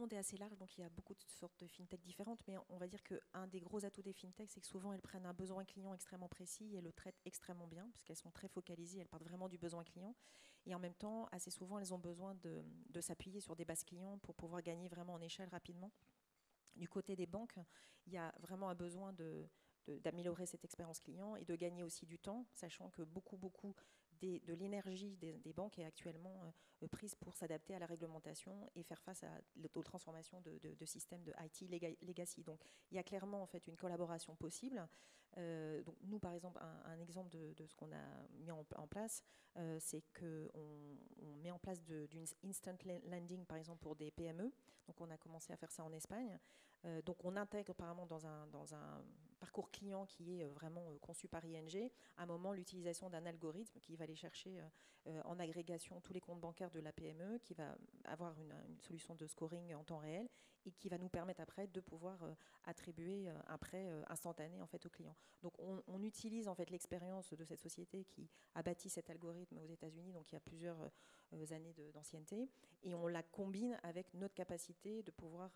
monde est assez large, donc il y a beaucoup de sortes de fintech différentes, mais on va dire qu'un des gros atouts des fintech, c'est que souvent elles prennent un besoin client extrêmement précis et le traitent extrêmement bien, parce qu'elles sont très focalisées, elles partent vraiment du besoin client. Et en même temps, assez souvent, elles ont besoin de s'appuyer sur des bases clients pour pouvoir gagner vraiment en échelle rapidement. Du côté des banques, il y a vraiment un besoin d'améliorer cette expérience client et de gagner aussi du temps, sachant que beaucoup de l'énergie des banques est actuellement prise pour s'adapter à la réglementation et faire face aux transformations de systèmes de IT legacy. Donc il y a clairement en fait une collaboration possible. Donc nous, par exemple, un exemple de ce qu'on a mis en place, c'est qu'on met en place d'une instant lending, par exemple, pour des PME. Donc on a commencé à faire ça en Espagne. Donc on intègre apparemment dans un parcours client qui est vraiment conçu par ING, à un moment l'utilisation d'un algorithme qui va aller chercher en agrégation tous les comptes bancaires de la PME, qui va avoir une solution de scoring en temps réel et qui va nous permettre après de pouvoir attribuer un prêt instantané en fait au client. Donc on utilise en fait l'expérience de cette société qui a bâti cet algorithme aux États-Unis, donc il y a plusieurs années d'ancienneté, et on la combine avec notre capacité de pouvoir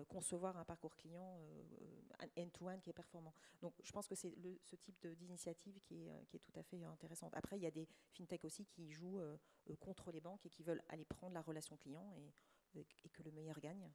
concevoir un parcours client end-to-end qui est performant. Donc je pense que c'est ce type d'initiative qui est tout à fait intéressante. Après, il y a des fintech aussi qui jouent contre les banques et qui veulent aller prendre la relation client et que le meilleur gagne.